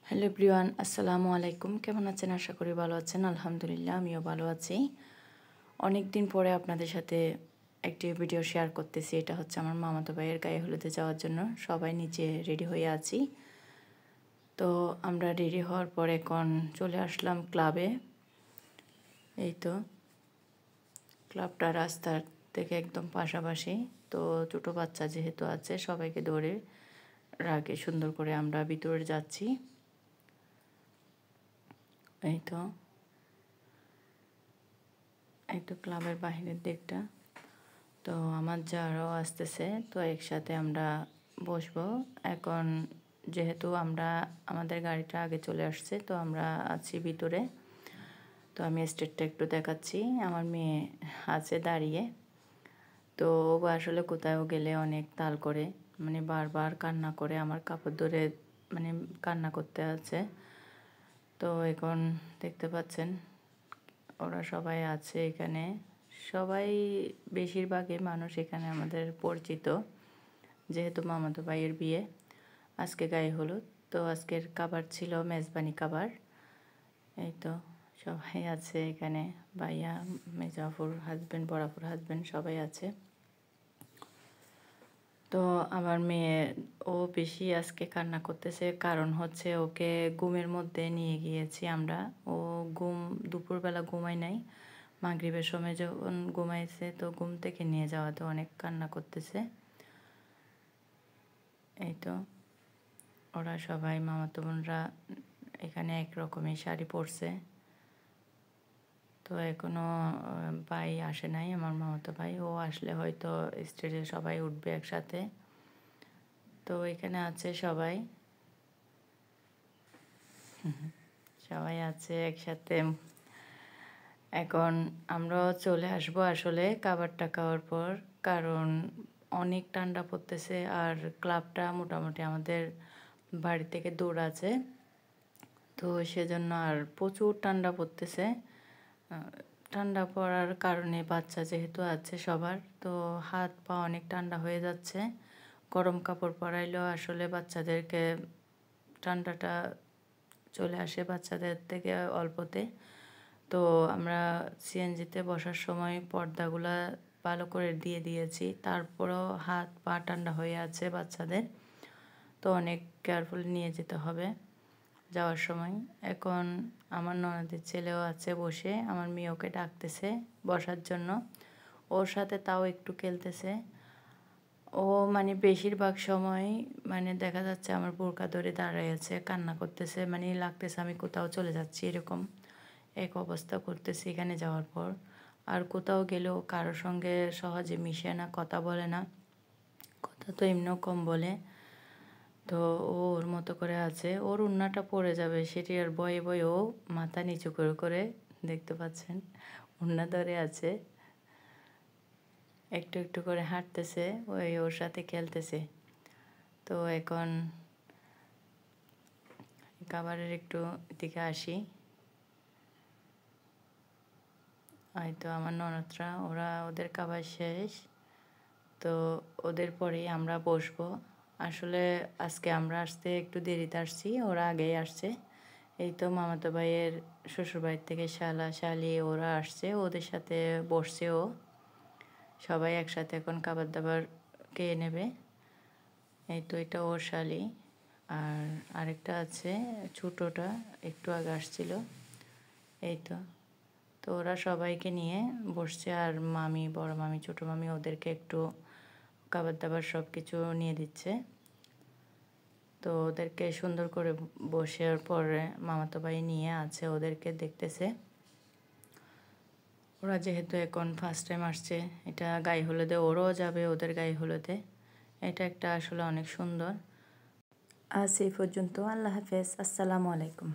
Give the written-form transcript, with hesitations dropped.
Hello everyone, আসসালামু আলাইকুম। কেমন আছেন? আশা করি ভালো আছেন। আলহামদুলিল্লাহ, আমিও ভালো আছি। অনেক দিন পরে আপনাদের সাথে একটি ভিডিও শেয়ার করতেছি। এটা হচ্ছে আমার মামাতো ভাইয়ের গায়ে হলুদে যাওয়ার জন্য সবাই নিচে রেডি হয়ে আছি। তো আমরা রেডি হওয়ার পর এখন চলে আসলাম ক্লাবে। এই তো ক্লাবটা রাস্তার থেকে একদম পাশাপাশি। তো ছোটো বাচ্চা যেহেতু আছে, সবাইকে ধরে রাখে সুন্দর করে আমরা ভিতরে যাচ্ছি। এই তো ক্লাবের বাহিরের দিকটা। তো আমার যারাও আসতেছে, তো একসাথে আমরা বসবো। এখন যেহেতু আমাদের গাড়িটা আগে চলে আসছে, তো আমরা আছি ভিতরে। তো আমি স্টেটটা একটু দেখাচ্ছি। আমার মেয়ে আছে দাঁড়িয়ে। তো ও আসলে কোথাও গেলে অনেক তাল করে, মানে বারবার কান্না করে, আমার কাপড় ধরে মানে কান্না করতে আছে। তো এখন দেখতে পাচ্ছেন ওরা সবাই আছে এখানে। সবাই বেশিরভাগই মানুষ এখানে আমাদের পরিচিত, যেহেতু মামাতো ভাইয়ের বিয়ে। আজকে গায়ে হলুদ, তো আজকের খাবার ছিল মেজবানি খাবার। এই তো সবাই আছে এখানে, ভাইয়া, মেজাফুর হাজব্যান্ড, বরাফুর হাজব্যান্ড সবাই আছে। তো আমার মেয়ে ও বেশি আজকে কান্না করতেছে, কারণ হচ্ছে ওকে ঘুমের মধ্যে নিয়ে গিয়েছি আমরা। ও দুপুরবেলা ঘুমায় নাই, মাগরিবের সময় যখন ঘুমাইছে, তো ঘুম থেকে নিয়ে যাওয়াতে অনেক কান্না করতেছে। এই তো ওরা সবাই মামাতো বোনরা এখানে একরকমই শাড়ি পরছে। তো এখনও ভাই আসে নাই, আমার মামাতো ভাই। ও আসলে হয়তো স্টেজে সবাই উঠবে একসাথে। তো এখানে আছে সবাই সবাই আছে একসাথে। এখন আমরাও চলে আসবো আসলে খাবারটা খাওয়ার পর, কারণ অনেক ঠান্ডা পড়তেছে। আর ক্লাবটা মোটামুটি আমাদের বাড়ি থেকে দূর আছে, তো সেজন্য আর প্রচুর ঠান্ডা পড়তেছে। ঠান্ডা পড়ার কারণে বাচ্চা যেহেতু আছে সবার, তো হাত পা অনেক ঠান্ডা হয়ে যাচ্ছে। গরম কাপড় পরাইলেও আসলে বাচ্চাদেরকে ঠান্ডাটা চলে আসে বাচ্চাদের থেকে অল্পতে। তো আমরা সিএনজিতে বসার সময় পর্দাগুলা ভালো করে দিয়ে দিয়েছি, তারপরেও হাত পা ঠান্ডা হয়ে আছে বাচ্চাদের। তো অনেক কেয়ারফুল নিয়ে যেতে হবে যাওয়ার সময়। এখন আমার ননদের ছেলেও আছে বসে, আমার মেয়ে ওকে ডাকতেছে বসার জন্য, ওর সাথে তাও একটু খেলতেছে। ও মানে বেশিরভাগ সময় মানে দেখা যাচ্ছে আমার বোরকা ধরে দাঁড়ায় আছে, কান্না করতেছে, মানে লাগতেছে আমি কোথাও চলে যাচ্ছি, এরকম এক অবস্থা করতেছে এখানে যাওয়ার পর। আর কোথাও গেলেও কারোর সঙ্গে সহজে মিশে না, কথা বলে না, কথা তো এমনিও কম বলে। তো ও ওর মতো করে আছে, ওর ওড়নাটা পড়ে যাবে সেটি আর ভয়ে ভয়ে ও মাথা নিচু করে করে, দেখতে পাচ্ছেন ওড়না ধরে আছে, একটু একটু করে হাঁটতেছে, ওর সাথে খেলতেছে। তো এখন খাবারের একটু দিকে আসি। হয়তো আমার ননদরা ওদের খাবার শেষ, তো ওদের পরেই আমরা বসবো। আসলে আজকে আমরা আসতে একটু দেরিতে আসছি, ওরা আগেই আসছে। এই তো মামাতো ভাইয়ের শ্বশুরবাড়ির থেকে শালা শালি ওরা আসছে, ওদের সাথে বসছে ও। সবাই একসাথে এখন খাবার দাবার খেয়ে নেবে। এই তো এটা ওর শালি, আর আরেকটা আছে ছোটোটা, একটু আগে আসছিল। এই তো তো ওরা সবাইকে নিয়ে বসছে, আর মামি, বড় মামি, ছোটো মামি ওদেরকে একটু খাবার দাবার সব কিছু নিয়ে দিচ্ছে। তো ওদেরকে সুন্দর করে বসার পরে মামাতো ভাই নিয়ে আছে, ওদেরকে দেখতেছে। ওরা যেহেতু এখন ফার্স্ট টাইম আসছে, এটা গায়ে হলুদে ওরাও যাবে, ওদের গায়ে হলুদে। এটা একটা আসলে অনেক সুন্দর। আজ এই পর্যন্ত, আল্লাহ হাফেজ, আসসালামু আলাইকুম।